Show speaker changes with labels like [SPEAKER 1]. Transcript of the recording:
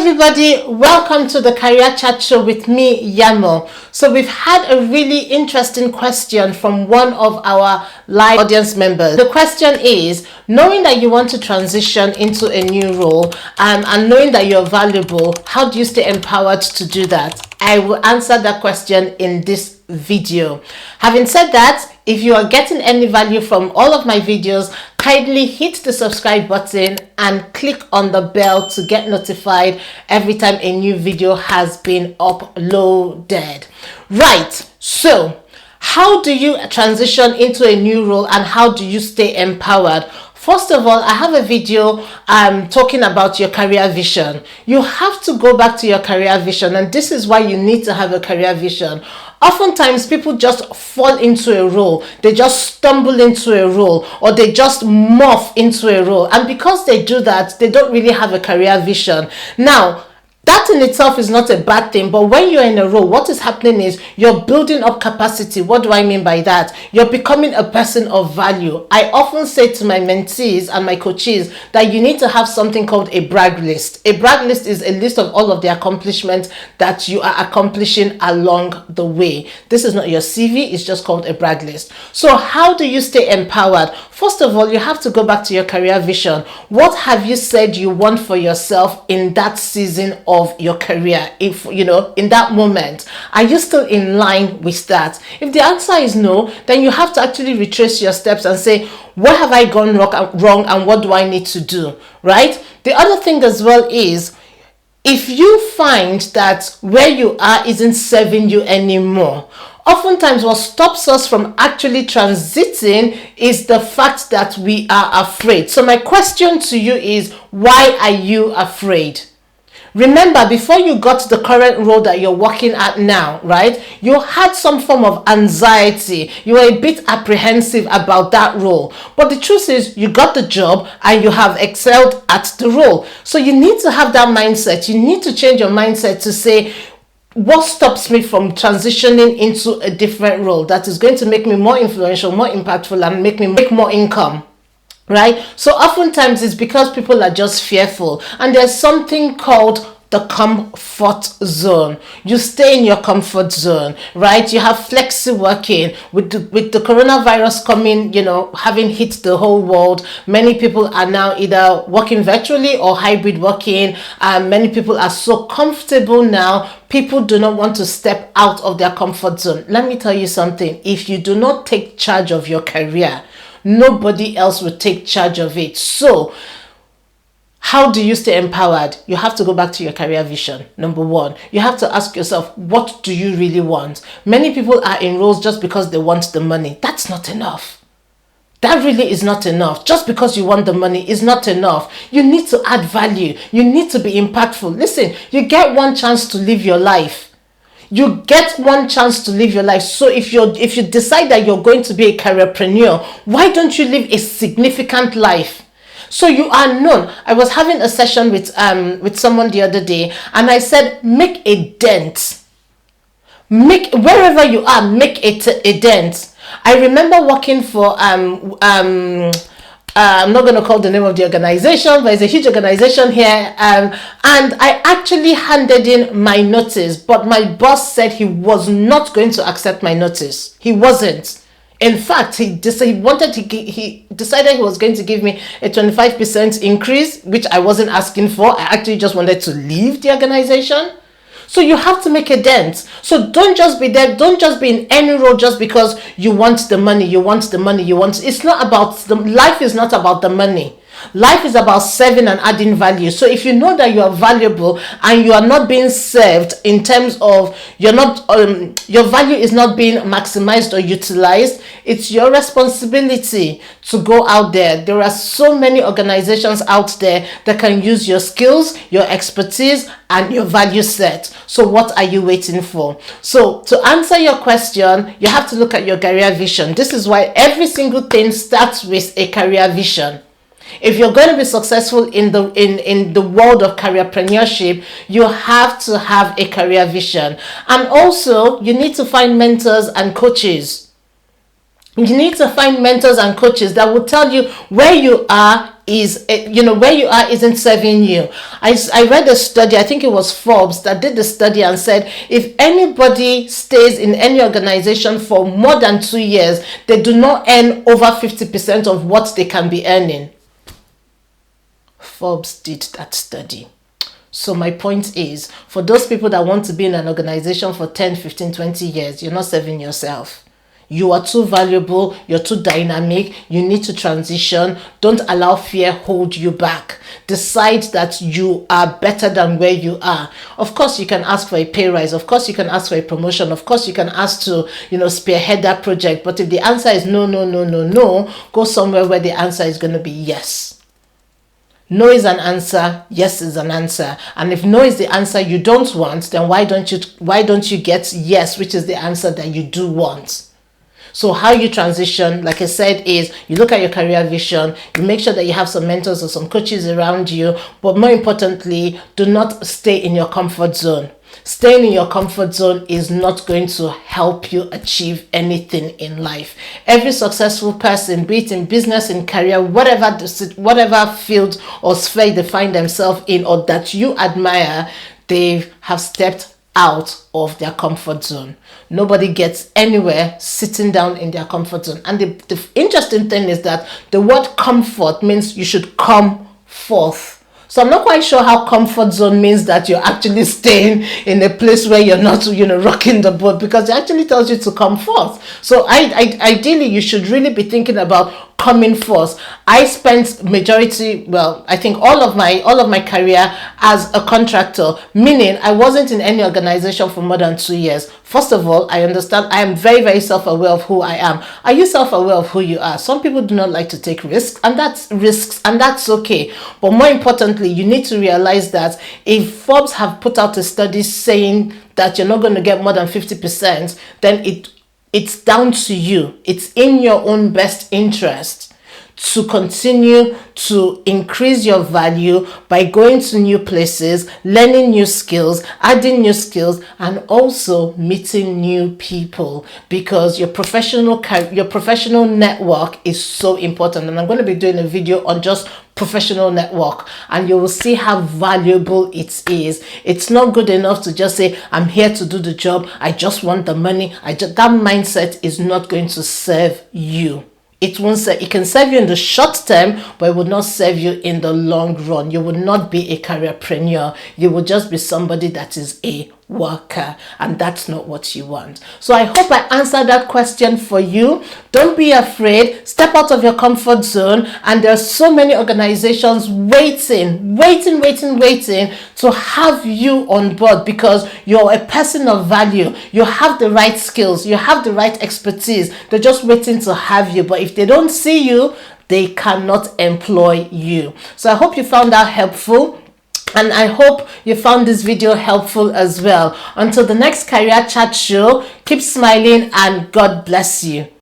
[SPEAKER 1] everybody, welcome to the Career Chat Show with me, Yanmo. So we've had a really interesting question from one of our live audience members. The question is, knowing that you want to transition into a new role and knowing that you're valuable, how do you stay empowered to do that? I will answer that question in this video. Having said that, if you are getting any value from all of my videos, kindly hit the subscribe button and click on the bell to get notified every time a new video has been uploaded. Right, so how do you transition into a new role and how do you stay empowered? First of all, I have a video talking about your career vision. You have to go back to your career vision, and this is why you need to have a career vision. Oftentimes, people just fall into a role, they just stumble into a role, or they just morph into a role. And because they do that, they don't really have a career vision. Now, that in itself is not a bad thing, but when you're in a role, what is happening is you're building up capacity. What do I mean by that? You're becoming a person of value. I often say to my mentees and my coaches that you need to have something called a brag list. A brag list is a list of all of the accomplishments that you are accomplishing along the way. This is not your CV, it's just called a brag list. So how do you stay empowered? First of all, you have to go back to your career vision. What have you said you want for yourself in that season of your career? If you know, in that moment, are you still in line with that? If the answer is no, then you have to actually retrace your steps and say, where have I gone wrong and what do I need to do, right? The other thing as well is, if you find that where you are isn't serving you anymore, oftentimes what stops us from actually transiting is the fact that we are afraid. So my question to you is, why are you afraid? Remember, before you got to the current role that you're working at now, right, you had some form of anxiety. You were a bit apprehensive about that role. But the truth is, you got the job and you have excelled at the role. So you need to have that mindset. You need to change your mindset to say, what stops me from transitioning into a different role that is going to make me more influential, more impactful, and make me make more income? Right? So oftentimes it's because people are just fearful, and there's something called the comfort zone. You stay in your comfort zone, right? You have flexi working. With the coronavirus coming, you know, having hit the whole world, many people are now either working virtually or hybrid working. Many people are so comfortable now, people do not want to step out of their comfort zone. Let me tell you something. If you do not take charge of your career, nobody else will take charge of it. So how do you stay empowered? You have to go back to your career vision. Number one, you have to ask yourself, what do you really want? Many people are in roles just because they want the money. That's not enough. That really is not enough. Just because you want the money is not enough. You need to add value. You need to be impactful. Listen, you get one chance to live your life. You get one chance to live your life. So if you decide that you're going to be a careerpreneur, why don't you live a significant life? So you are known. I was having a session with someone the other day, and I said, make a dent. Make, wherever you are, make a dent. I remember working for I'm not going to call the name of the organization, but it's a huge organization here. And I actually handed in my notice, but my boss said he was not going to accept my notice. He wasn't. In fact, he decided he was going to give me a 25% increase, which I wasn't asking for. I actually just wanted to leave the organization. So you have to make a dent. So don't just be there. Don't just be in any role just because you want the money. It's not about life is not about the money. Life is about serving and adding value. So if you know that you are valuable and you are not being served in terms of your value is not being maximized or utilized, it's your responsibility to go out there. There are so many organizations out there that can use your skills, your expertise, and your value set. So what are you waiting for? So to answer your question, you have to look at your career vision. This is why every single thing starts with a career vision. If you're going to be successful in the world of careerpreneurship, you have to have a career vision. And also, you need to find mentors and coaches. You need to find mentors and coaches that will tell you where you are is, where you are isn't serving you. I read a study, I think it was Forbes that did the study, and said if anybody stays in any organization for more than 2 years, they do not earn over 50% of what they can be earning. Forbes did that study. So my point is, for those people that want to be in an organization for 10, 15, 20 years, you're not serving yourself. You are too valuable, you're too dynamic, you need to transition. Don't allow fear hold you back. Decide that you are better than where you are. Of course, you can ask for a pay rise. Of course, you can ask for a promotion. Of course, you can ask to, spearhead that project. But if the answer is no, no, no, no, no, go somewhere where the answer is going to be yes. No is an answer, yes is an answer. And if no is the answer you don't want, then why don't you get yes, which is the answer that you do want? So how you transition, like I said, is you look at your career vision, you make sure that you have some mentors or some coaches around you, but more importantly, do not stay in your comfort zone. Staying in your comfort zone is not going to help you achieve anything in life. Every successful person, be it in business, in career, whatever field or sphere they find themselves in or that you admire, they have stepped out of their comfort zone. Nobody gets anywhere sitting down in their comfort zone. And the interesting thing is that the word comfort means you should come forth. So I'm not quite sure how comfort zone means that you're actually staying in a place where you're not, rocking the boat, because it actually tells you to come forth. So ideally, you should really be thinking about coming forth. I spent I think all of my career as a contractor, meaning I wasn't in any organization for more than 2 years. First of all, I understand I am very, very self-aware of who I am. Are you self-aware of who you are? Some people do not like to take risks, and that's okay. But more importantly, you need to realize that if Forbes have put out a study saying that you're not going to get more than 50%, then it's down to you. It's in your own best interest to continue to increase your value by going to new places, learning new skills, adding new skills, and also meeting new people, because your professional network is so important. And I'm going to be doing a video on just professional network, and you will see how valuable it is. It's not good enough to just say, I'm here to do the job, I just want the money. That mindset is not going to serve you. It can serve you in the short term, but it will not serve you in the long run. You will not be a careerpreneur. You will just be somebody that is a worker, and that's not what you want. So I hope I answered that question for you. Don't be afraid. Step out of your comfort zone, and there are so many organizations waiting to have you on board, because you're a person of value. You have the right skills, you have the right expertise. They're just waiting to have you. But if they don't see you, they cannot employ you. So I hope you found that helpful. And I hope you found this video helpful as well. Until the next Career Chat show, keep smiling and God bless you.